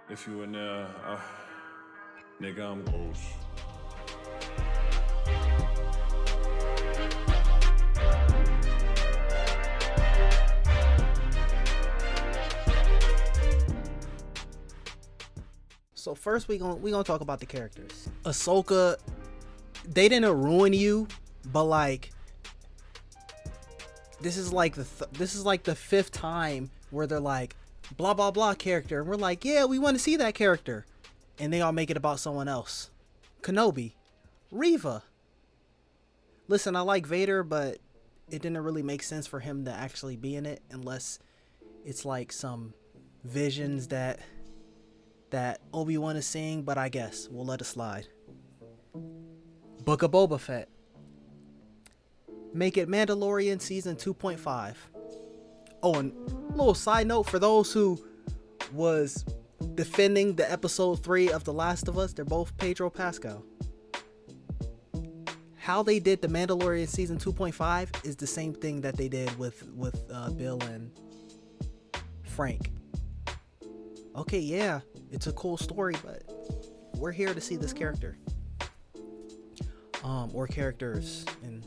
If you in there, nigga, I'm ghost. So first we gonna talk about the characters. Ahsoka, they didn't ruin you, but like this is like the fifth time where they're like blah blah blah character, and we're like, yeah, we want to see that character, and they all make it about someone else. Kenobi, Reva. Listen, I like Vader, but it didn't really make sense for him to actually be in it unless it's like some visions that Obi-Wan is seeing, but I guess we'll let it slide. Book of Boba Fett. Make it Mandalorian season 2.5. Oh, and a little side note for those who was defending the episode 3 of The Last of Us, they're both Pedro Pascal. How they did the Mandalorian season 2.5 is the same thing that they did with Bill and Frank. Okay, yeah, it's a cool story, but we're here to see this character. Or characters in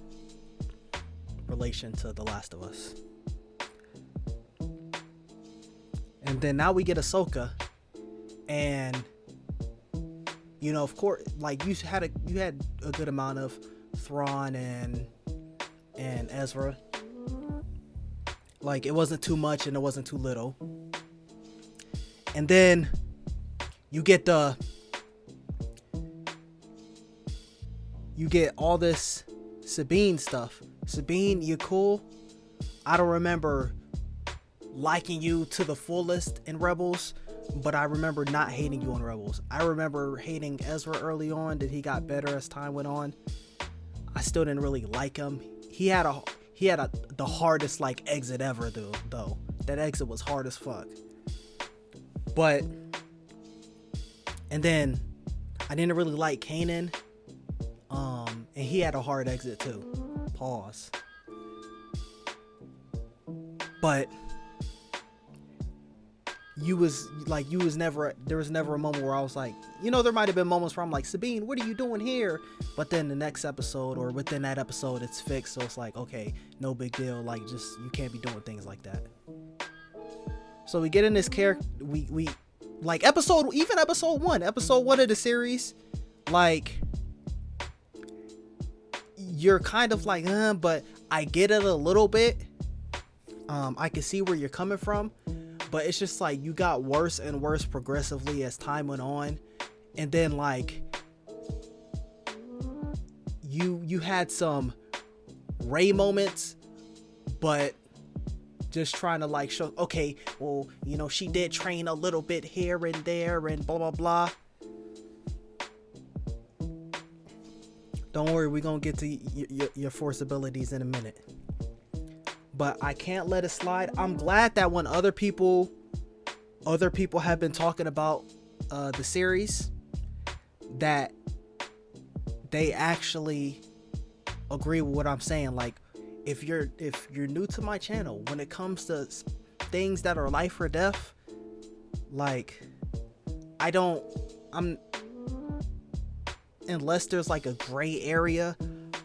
relation to The Last of Us. And then now we get Ahsoka, and you know, of course, like you had a good amount of Thrawn and Ezra. Like it wasn't too much and it wasn't too little. And then you get all this Sabine stuff. Sabine, you're cool. I don't remember liking you to the fullest in Rebels, but I remember not hating you in Rebels. I remember hating Ezra early on, that he got better as time went on. I still didn't really like him. He had the hardest like exit ever though. That exit was hard as fuck. But and then I didn't really like Kanan. And he had a hard exit too. Pause. But there was never a moment where I was like, you know, there might have been moments where I'm like, Sabine, what are you doing here? But then the next episode or within that episode it's fixed, so it's like, okay, no big deal, like just you can't be doing things like that. So we get in this character, we like episode 1 of the series, like you're kind of like, but I get it a little bit. I can see where you're coming from, but it's just like you got worse and worse progressively as time went on. And then like you had some Rey moments, but just trying to like show, okay, well, you know, she did train a little bit here and there and blah blah blah. Don't worry, we're gonna get to your Force abilities in a minute. But I can't let it slide. I'm glad that when other people have been talking about the series, that they actually agree with what I'm saying. Like, if you're new to my channel, when it comes to things that are life or death, like unless there's like a gray area,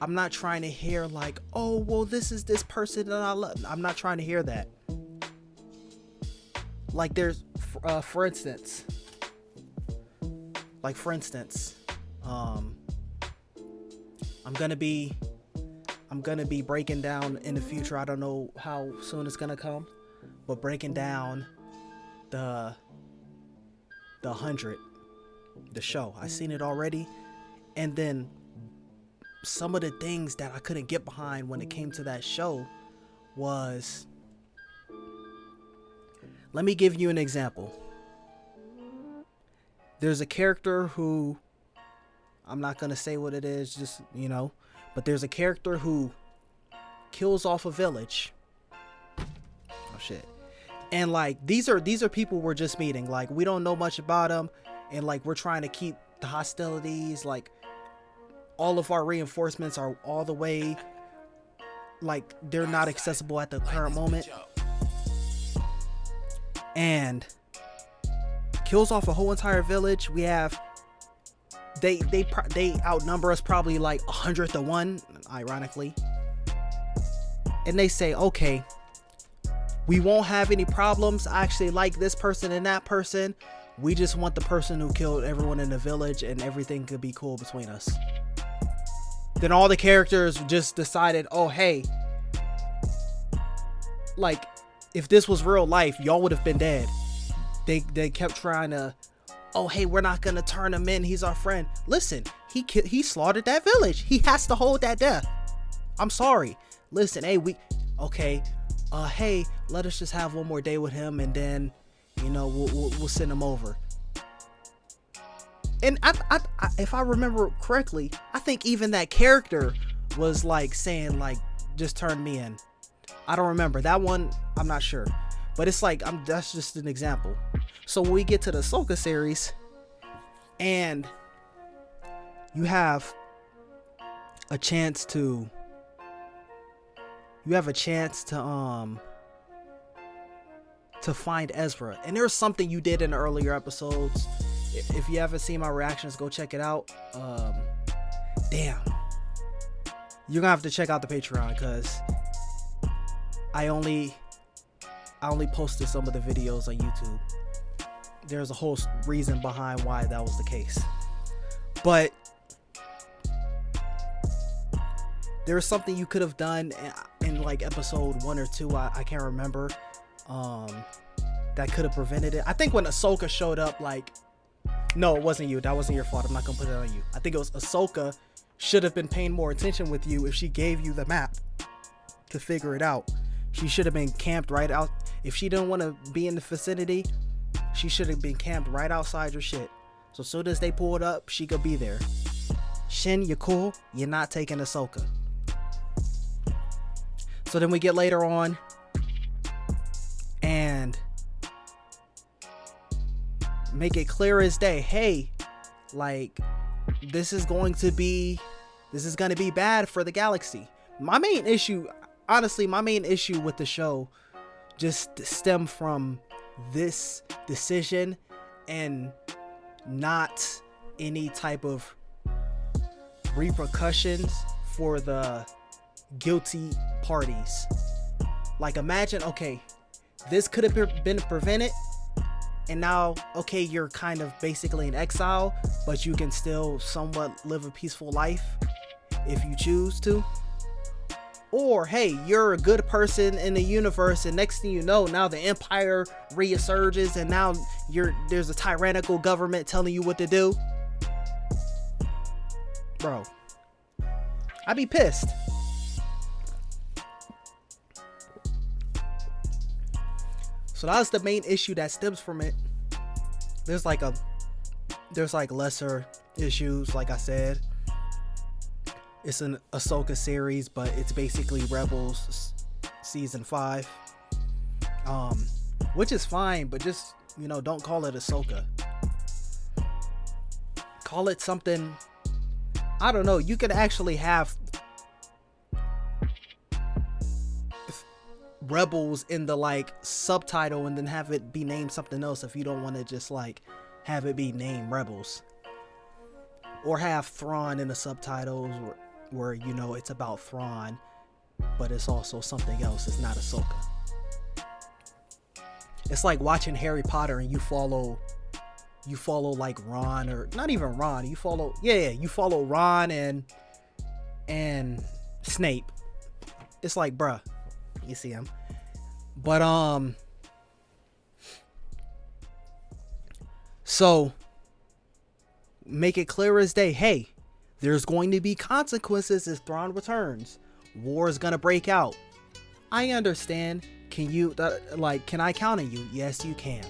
I'm not trying to hear like, oh, well, this is this person that I love. I'm not trying to hear that. Like there's, for instance, I'm gonna be breaking down in the future. I don't know how soon it's gonna come, but breaking down the 100, the show. I seen it already, and then some of the things that I couldn't get behind when it came to that show was, let me give you an example. There's a character who, I'm not gonna say what it is, just, you know, but there's a character who kills off a village. Oh shit. And like these are people we're just meeting. Like we don't know much about them, and like we're trying to keep the hostilities, like all of our reinforcements are all the way, like they're not accessible at the current moment. And kills off a whole entire village. We have they outnumber us probably like 100-1, ironically. And they say, okay, we won't have any problems. I actually like this person and that person. We just want the person who killed everyone in the village, and everything could be cool between us. Then all the characters just decided, oh, hey, like, if this was real life, y'all would have been dead. They kept trying to, oh, hey, we're not going to turn him in. He's our friend. Listen, he slaughtered that village. He has to hold that death. I'm sorry. Listen, hey, hey, let us just have one more day with him, and then, you know, we'll send him over. And I if I remember correctly, I think even that character was like saying, like, just turn me in. I don't remember that one. I'm not sure, but it's like, that's just an example. So when we get to the Ahsoka series, and you have a chance to find Ezra, and there's something you did in the earlier episodes. If you haven't seen my reactions, go check it out. Damn, you're gonna have to check out the Patreon, because I only posted some of the videos on YouTube. There's a whole reason behind why that was the case, but there's something you could have done in like episode 1 or 2. I can't remember. That could have prevented it. I think when Ahsoka showed up, like, no, it wasn't you. That wasn't your fault. I'm not gonna put it on you. I think it was Ahsoka should have been paying more attention with you if she gave you the map to figure it out. She should have been camped right out. If she didn't want to be in the vicinity, she should have been camped right outside your shit. So as soon as they pulled up, she could be there. Shin, you're cool. You're not taking Ahsoka. So then we get later on, and make it clear as day, hey, like, this is going to be bad for the galaxy. My main issue with the show just stemmed from this decision, and not any type of repercussions for the guilty parties. Like, imagine, okay, this could have been prevented, and now, okay, you're kind of basically in exile, but you can still somewhat live a peaceful life if you choose to. Or, hey, you're a good person in the universe, and next thing you know, now the Empire resurges, and now there's a tyrannical government telling you what to do. Bro, I'd be pissed. So that's the main issue that stems from it. There's like lesser issues, like I said. It's an Ahsoka series, but it's basically Rebels season 5. Which is fine, but just, you know, don't call it Ahsoka. Call it something, I don't know. You could actually have Rebels in the like subtitle, and then have it be named something else if you don't want to just like have it be named Rebels. Or have Thrawn in the subtitles, where you know it's about Thrawn, but it's also something else. It's not Ahsoka. It's like watching Harry Potter and you follow like Ron, or not even Ron. You follow Ron and Snape. It's like, bruh, you see him. But so make it clear as day, hey, there's going to be consequences if Thrawn returns. War is gonna break out. I understand. Can I count on you? Yes, you can.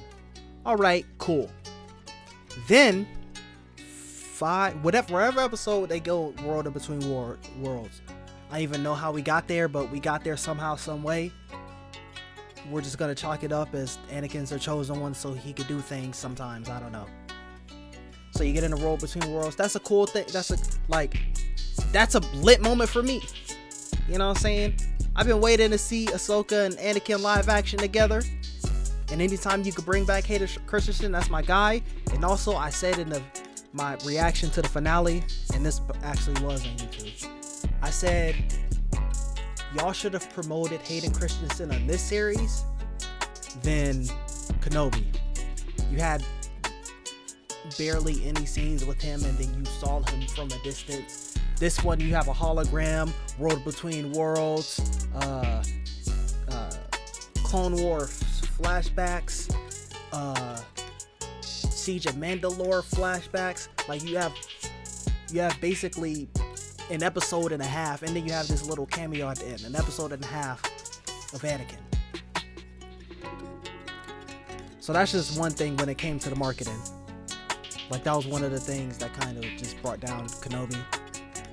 All right, cool. Then whatever episode they go, World in Between Worlds. I don't even know how we got there, but we got there somehow, some way. We're just gonna chalk it up as Anakin's the chosen one, so he could do things sometimes. I don't know. So you get in the World Between Worlds. That's a cool thing. That's a lit moment for me. You know what I'm saying? I've been waiting to see Ahsoka and Anakin live action together. And anytime you could bring back Hayden Christensen, that's my guy. And also, I said in my reaction to the finale, and this actually was on YouTube, I said, y'all should have promoted Hayden Christensen on this series than Kenobi. You had barely any scenes with him, and then you saw him from a distance. This one, you have a hologram, World Between Worlds, Clone Wars flashbacks, Siege of Mandalore flashbacks. Like you have basically an episode and a half, and then you have this little cameo at the end, an episode and a half of Anakin. So that's just one thing when it came to the marketing. Like that was one of the things that kind of just brought down Kenobi.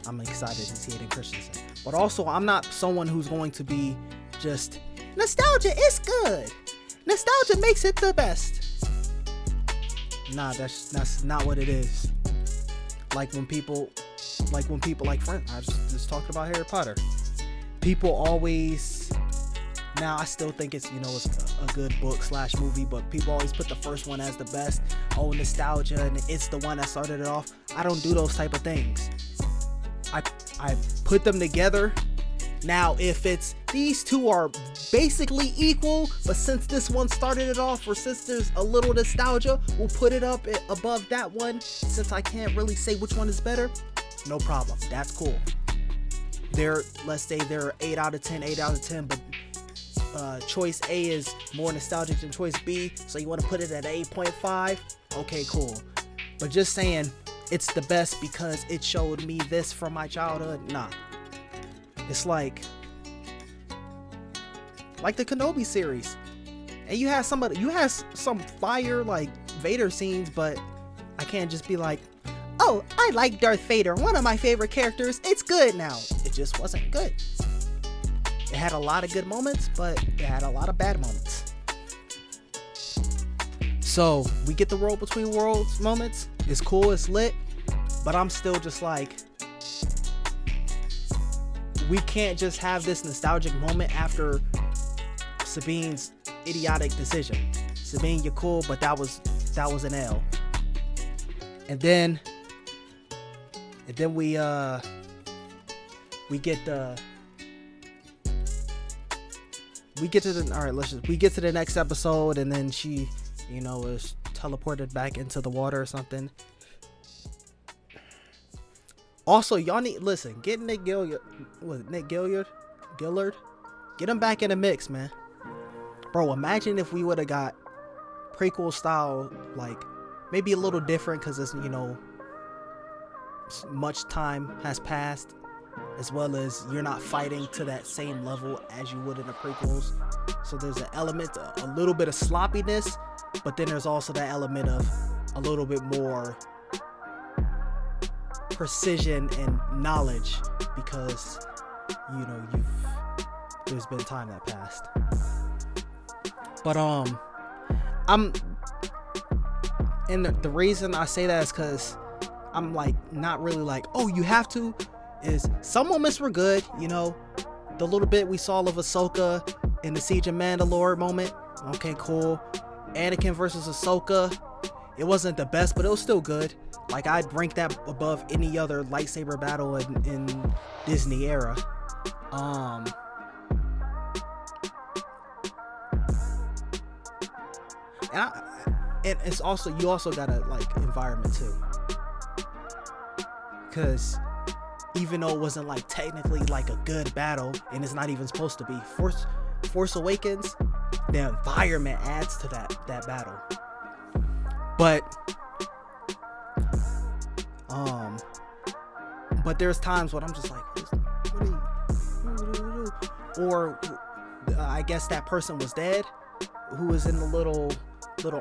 I'm excited to see Hayden Christensen. But also, I'm not someone who's going to be just, nostalgia is good. Nostalgia makes it the best. Nah, that's not what it is. Like when people like friends, I just talked about Harry Potter. People always, now I still think it's, it's a good book / movie, but people always put the first one as the best. Oh, nostalgia, and it's the one that started it off. I don't do those type of things. I put them together. Now, if it's these two are basically equal, but since this one started it off, or since there's a little nostalgia, we'll put it up above that one. Since I can't really say which one is better, no problem. That's cool. Let's say they're 8 out of 10, but choice A is more nostalgic than choice B, so you want to put it at 8.5. Okay, cool. But just saying it's the best because it showed me this from my childhood, nah. It's like the Kenobi series, and you have some fire like Vader scenes, but I can't just be like, oh, I like Darth Vader, one of my favorite characters, it's good now. It just wasn't good. It had a lot of good moments, but it had a lot of bad moments. So we get the World Between Worlds moments. It's cool, it's lit, but I'm still just like, we can't just have this nostalgic moment after Sabine's idiotic decision. Sabine, you're cool, but that was an L. And then we get to the next episode, and then she, is teleported back into the water or something. Also, y'all need get Nick Gillard, get him back in the mix, man. Bro, imagine if we would have got prequel style, like maybe a little different because it's much time has passed, as well as you're not fighting to that same level as you would in the prequels. So there's an element, a little bit of sloppiness, but then there's also that element of a little bit more precision and knowledge because there's been time that passed. But the reason I say that is because I'm like not really like, oh, you have to. Is some moments were good, the little bit we saw of Ahsoka in the Siege of Mandalore moment. Okay, cool. Anakin versus Ahsoka, it wasn't the best, but it was still good. Like, I'd rank that above any other lightsaber battle in Disney era. And it's also, you also gotta like environment too, because even though it wasn't like technically like a good battle, and it's not even supposed to be, Force Awakens, the environment adds to that battle. But there's times when I'm just like, what do you do? Or I guess that person was dead, who was in the little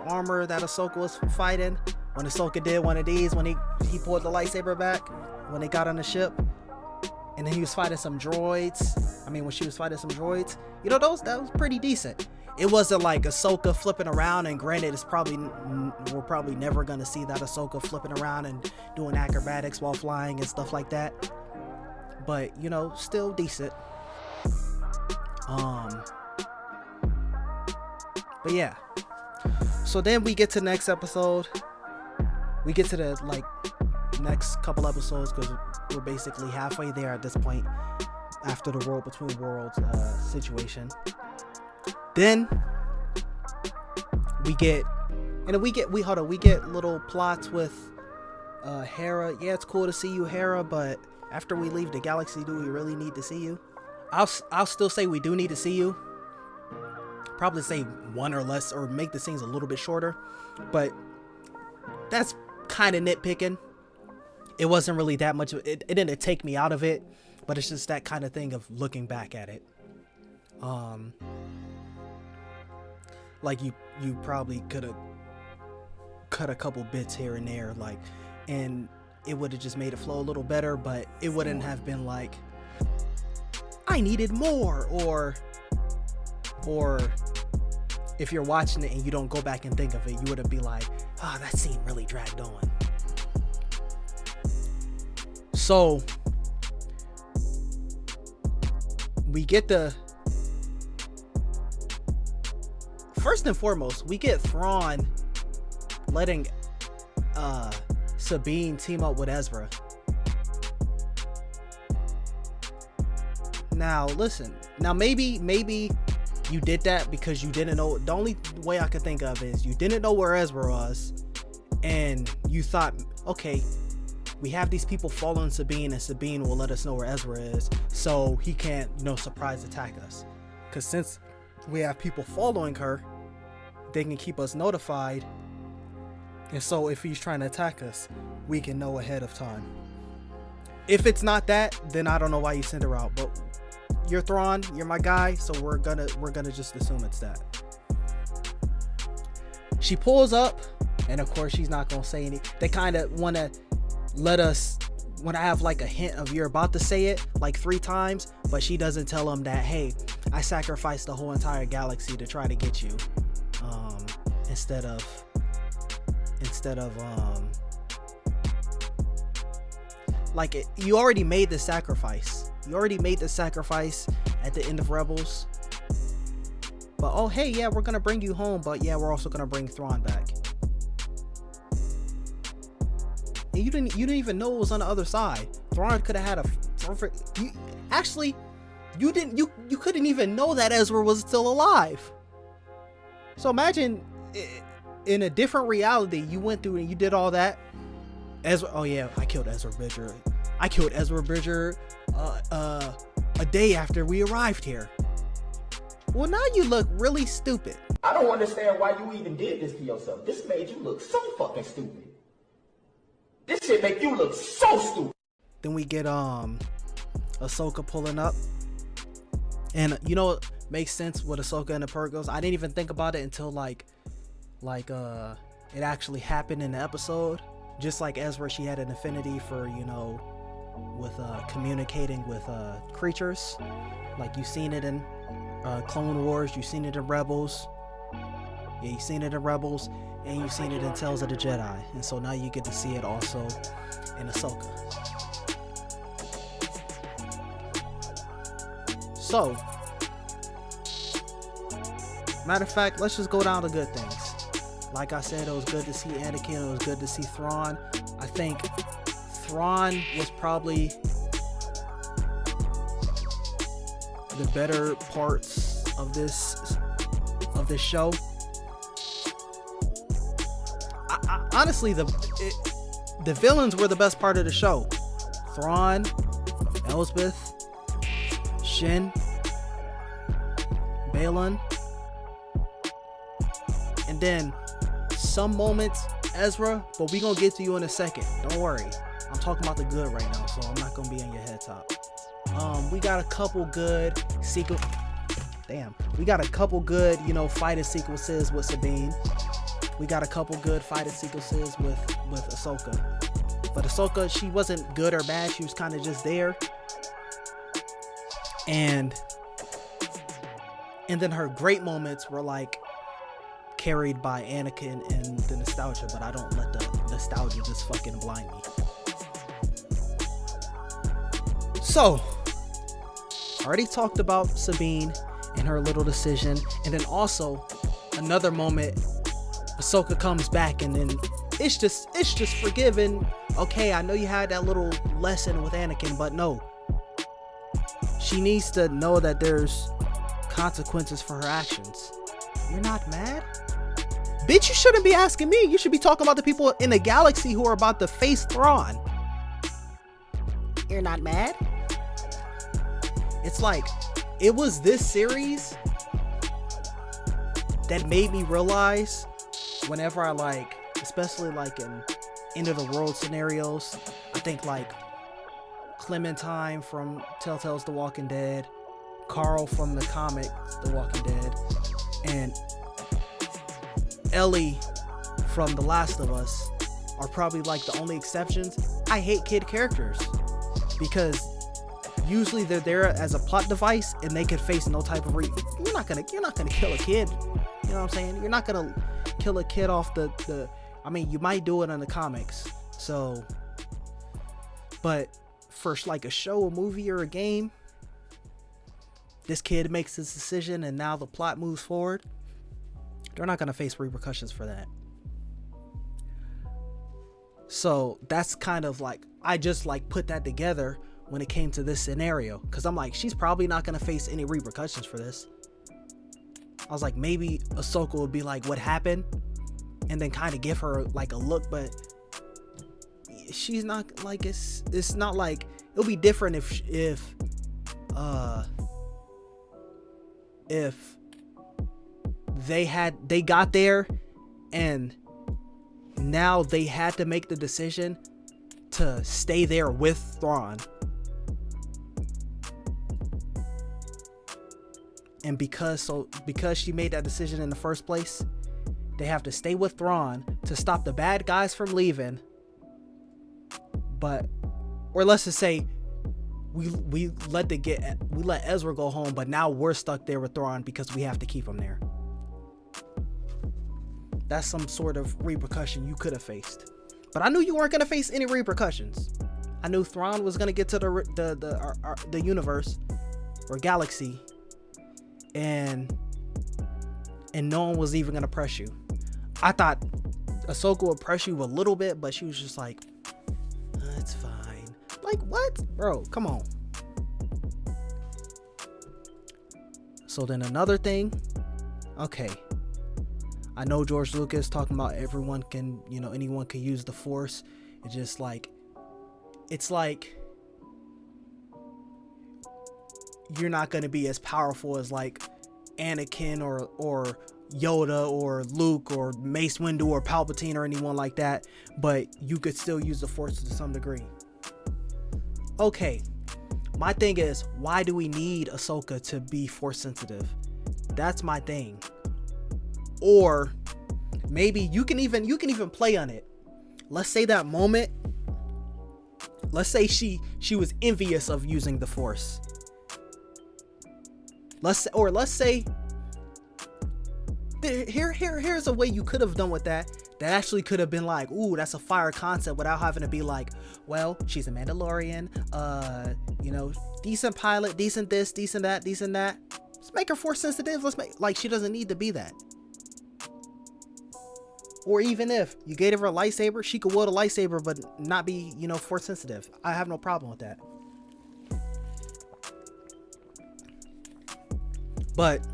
armor that Ahsoka was fighting. When Ahsoka did one of these, when he pulled the lightsaber back, when they got on the ship, and then he was fighting some droids. I mean, when she was fighting some droids, that was pretty decent. It wasn't like Ahsoka flipping around, and granted, we're probably never gonna see that Ahsoka flipping around and doing acrobatics while flying and stuff like that. But still decent. But yeah, So then we get to the next episode. We get to the like next couple episodes because we're basically halfway there at this point after the World Between Worlds situation. Then we get little plots with Hera. Yeah, it's cool to see you, Hera, but after we leave the galaxy, do we really need to see you? I'll still say we do need to see you. Probably say one or less, or make the scenes a little bit shorter, but that's kind of nitpicking. It wasn't really that much. It didn't take me out of it, but it's just that kind of thing of looking back at it. Like you probably could have cut a couple bits here and there, like, and it would have just made it flow a little better, but it wouldn't have been like I needed more, or if you're watching it and you don't go back and think of it, you wouldn't be like, oh, that scene really dragged on. So we get first and foremost, we get Thrawn letting Sabine team up with Ezra. Now listen, maybe you did that because you didn't know. The only way I could think of is you didn't know where Ezra was, and you thought, okay, we have these people following Sabine, and Sabine will let us know where Ezra is, so he can't, surprise attack us. Because since we have people following her, they can keep us notified, and so if he's trying to attack us, we can know ahead of time. If it's not that, then I don't know why you send her out, but you're Thrawn, you're my guy, so we're gonna just assume it's that. She pulls up, and of course she's not gonna say anything. They kind of want to let us, when I have like a hint of you're about to say it like 3 times, but she doesn't tell them that, hey, I sacrificed the whole entire galaxy to try to get you, instead of like you already made the sacrifice. You already made the sacrifice at the end of Rebels. But oh hey, yeah, we're gonna bring you home, but yeah, we're also gonna bring Thrawn back. And you didn't even know it was on the other side. Thrawn could have had a perfect. You couldn't even know that Ezra was still alive. So imagine in a different reality, you went through and you did all that. Ezra, oh yeah, I killed Ezra Bridger. A day after we arrived here. Well, now you look really stupid. I don't understand why you even did this to yourself. This made you look so fucking stupid. This shit make you look so stupid. Then we get Ahsoka pulling up. And it makes sense with Ahsoka and the Purgos. I didn't even think about it until like it actually happened in the episode. Just like Ezra, she had an affinity for, with communicating with creatures. Like you've seen it in Clone Wars, you've seen it in Rebels. Yeah, you've seen it in Rebels, and you've seen it in Tales of the Jedi. And so now you get to see it also in Ahsoka. So, matter of fact, let's just go down to good things. Like I said, it was good to see Anakin, it was good to see Thrawn. I think Thrawn was probably the better parts of this show. Honestly, the villains were the best part of the show. Thrawn, Elsbeth, Shin, Balin, and then some moments Ezra, but we gonna get to you in a second. Don't worry. I'm talking about the good right now, so I'm not gonna be on your head top. We got a couple good fighting sequences with Sabine. We got a couple good fighting sequences with Ahsoka. But Ahsoka, she wasn't good or bad, she was kind of just there. And then her great moments were like carried by Anakin and the nostalgia, but I don't let the nostalgia just fucking blind me. So, already talked about Sabine and her little decision, and then also another moment Ahsoka comes back and then it's just forgiven. Okay, I know you had that little lesson with Anakin, but no. She needs to know that there's consequences for her actions. You're not mad? Bitch, you shouldn't be asking me. You should be talking about the people in the galaxy who are about to face Thrawn. You're not mad? It's like, it was this series that made me realize whenever I like, especially like in end of the world scenarios, I think like Clementine from Telltale's The Walking Dead, Carl from the comic The Walking Dead, and Ellie from The Last of Us are probably like the only exceptions. I hate kid characters because usually they're there as a plot device and they could face no type of you're not gonna kill a kid. You know what I'm saying? You're not gonna kill a kid off the I mean, you might do it in the comics. So, but for like a show, a movie, or a game, this kid makes his decision and now the plot moves forward. They're not gonna face repercussions for that. So that's kind of like, I just like put that together when it came to this scenario, because I'm like, she's probably not gonna face any repercussions for this. I was like, maybe Ahsoka would be like, what happened, and then kind of give her like a look, but she's not like, it's not like, it'll be different if they got there and now they had to make the decision to stay there with Thrawn, and because she made that decision in the first place, they have to stay with Thrawn to stop the bad guys from leaving. But, or let's just say we let Ezra go home, but now we're stuck there with Thrawn because we have to keep him there. That's some sort of repercussion you could have faced. But I knew you weren't going to face any repercussions. I knew Thrawn was going to get to the universe or galaxy, and no one was even going to press you. I thought Ahsoka would press you a little bit, but she was just like, it's fine. Like, what? Bro, come on. So then another thing, okay, I know George Lucas talking about anyone can use the Force. It's just like, it's like you're not going to be as powerful as like Anakin or Yoda or Luke or Mace Windu or Palpatine or anyone like that, but you could still use the Force to some degree. Okay, my thing is, why do we need Ahsoka to be Force sensitive? That's my thing. Or maybe you can even play on it. Let's say that moment, let's say she was envious of using the Force. Let's say here's a way you could have done with that actually could have been like, ooh, that's a fire concept, without having to be like, well, she's a Mandalorian, decent pilot, decent this, decent that, decent that. Let's make her Force sensitive. Let's make, like, she doesn't need to be that. Or even if you gave her a lightsaber, she could wield a lightsaber but not be, Force sensitive. I have no problem with that. But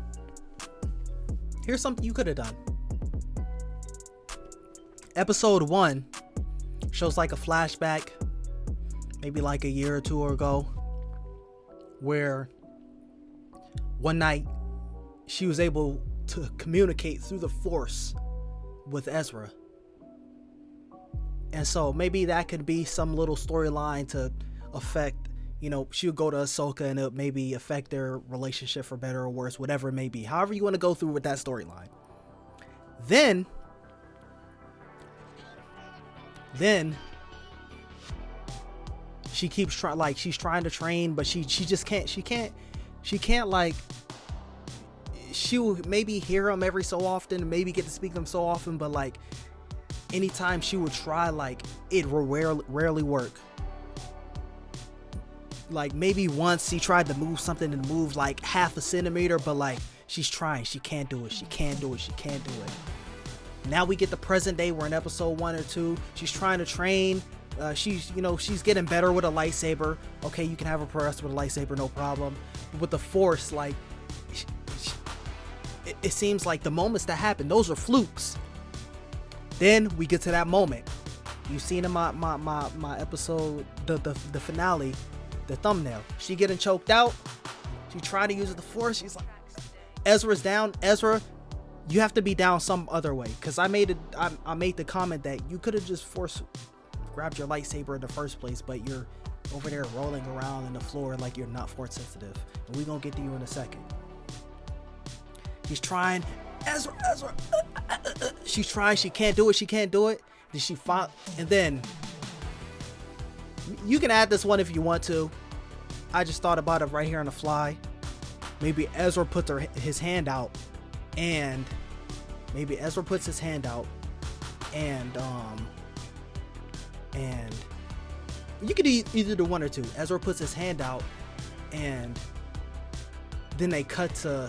here's something you could have done. Episode 1 shows like a flashback, maybe like a year or two ago, where one night she was able to communicate through the Force with Ezra. And so maybe that could be some little storyline to affect, she would go to Ahsoka and it maybe affect their relationship for better or worse, whatever it may be. However you want to go through with that storyline. Then she keeps trying, like, she's trying to train, but she just can't, like, she will maybe hear them every so often, maybe get to speak them so often, but like anytime she would try, like, it will rarely work. Like maybe once she tried to move something and move like half a centimeter, but like she's trying, she can't do it. Now we get the present day. We're in episode 1 or 2. She's trying to train. She's getting better with a lightsaber. Okay, you can have her progress with a lightsaber, no problem. But with the Force, like, it seems like the moments that happen, those are flukes. Then we get to that moment. You've seen in my episode, the finale, the thumbnail. She getting choked out. She tried to use the Force. She's like, Ezra's down. Ezra, you have to be down some other way. Because I made the comment that you could have just grabbed your lightsaber in the first place, but you're over there rolling around on the floor like you're not Force sensitive. And we're going to get to you in a second. She's trying. Ezra. She's trying. She can't do it. Then she fought. And then you can add this one if you want to. I just thought about it right here on the fly. Maybe Ezra puts his hand out, and you could either do one or two. Ezra puts his hand out, and then they cut the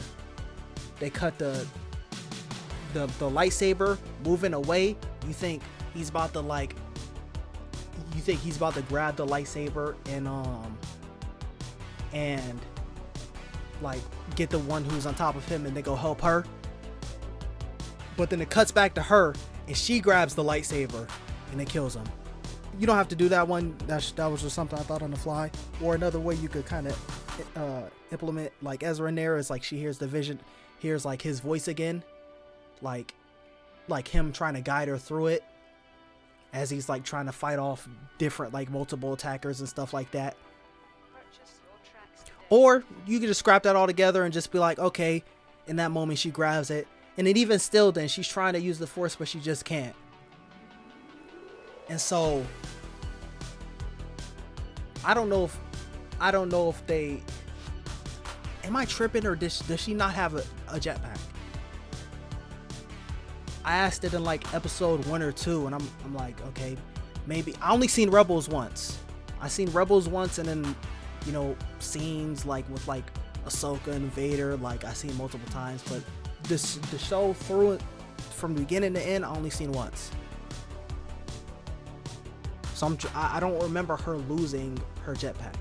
lightsaber moving away. You think he's about to grab the lightsaber and like get the one who's on top of him and they go help her. But then it cuts back to her and she grabs the lightsaber and it kills him. You don't have to do that one. That was just something I thought on the fly. Or another way you could kind of implement like Ezra in there is like she hears the vision, hears like his voice again, like him trying to guide her through it as he's like trying to fight off different like multiple attackers and stuff like that. Or you could just scrap that all together and just be like, okay, in that moment she grabs it, and then even still then she's trying to use the Force but she just can't. And so I don't know if they, am I tripping, or does she not have a jetpack? I asked it in like episode 1 or 2 and I'm like, okay, maybe. I only seen Rebels once. I seen Rebels once, and then scenes like with like Ahsoka and Vader, like I seen multiple times, but the show through it from beginning to end I only seen once. So I don't remember her losing her jetpack.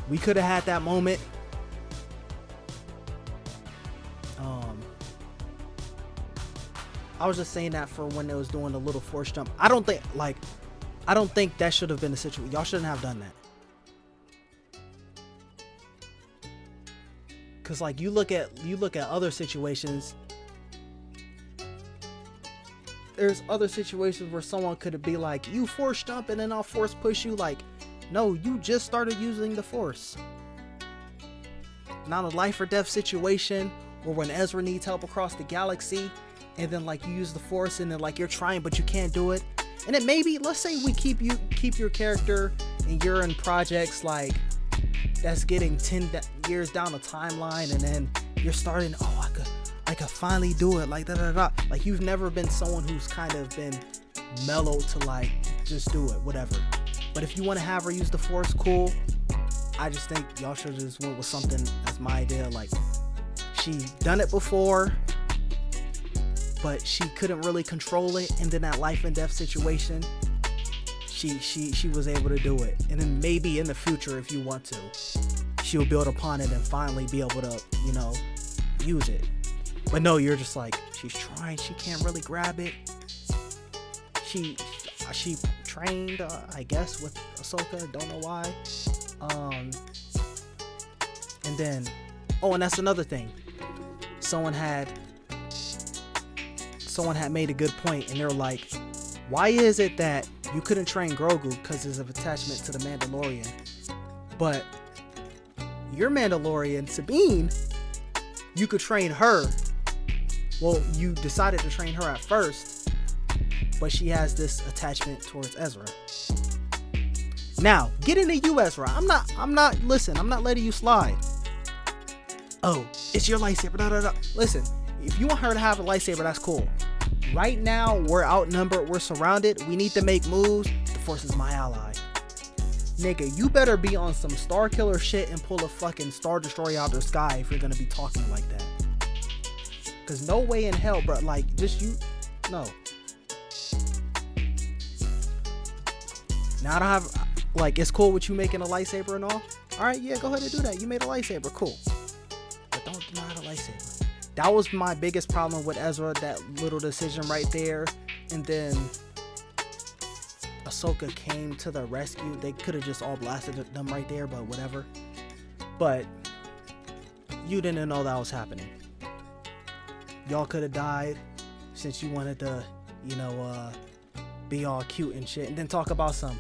We could have had that moment. I was just saying that for when they was doing the little Force jump. I don't think that should have been the situation. Y'all shouldn't have done that. Cause like you look at other situations. There's other situations where someone could be like, you Force jump and then I'll Force push you. Like, no, you just started using the Force. Not a life or death situation, or when Ezra needs help across the galaxy, and then like you use the Force and then like you're trying but you can't do it. And then maybe, let's say we keep your character and you're in projects like that's getting 10 years down the timeline, and then you're starting, I could finally do it, like like you've never been someone who's kind of been mellow to like just do it, whatever. But if you want to have her use the Force, cool. I just think y'all should have just went with something. That's my idea. Like, she done it before, but she couldn't really control it, and then that life and death situation, she was able to do it. And then maybe in the future, if you want to, she'll build upon it and finally be able to use it. But no, you're just like, she's trying, she can't really grab it. She trained, I guess, with Ahsoka, don't know why. And then, and that's another thing. Someone had made a good point, and they're like, why is it that you couldn't train Grogu because of attachment to the Mandalorian, but your Mandalorian, Sabine, you could train her? Well, you decided to train her at first, but she has this attachment towards Ezra. Now, get into you, Ezra. I'm not letting you slide. Oh, it's your lightsaber. Listen, if you want her to have a lightsaber, that's cool. Right now, we're outnumbered, we're surrounded, we need to make moves. The Force is my ally. Nigga, you better be on some Star Killer shit and pull a fucking Star Destroyer out of the sky if you're gonna be talking like that. Cause no way in hell, bro. Like, just you, no. Now I don't have, like, it's cool with you making a lightsaber and all. All right, yeah, go ahead and do that. You made a lightsaber, cool. But don't deny the lightsaber. That was my biggest problem with Ezra, that little decision right there. And then Ahsoka came to the rescue. They could have just all blasted them right there, but whatever. But you didn't know that was happening. Y'all could have died since you wanted to, you know, be all cute and shit, and then talk about some,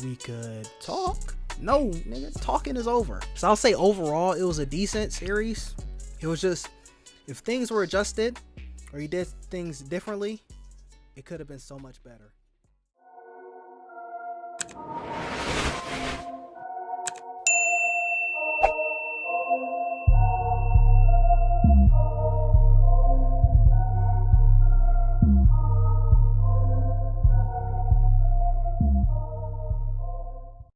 we could talk. No, nigga, talking is over. So I'll say overall, it was a decent series. It was just, if things were adjusted or you did things differently, it could have been so much better.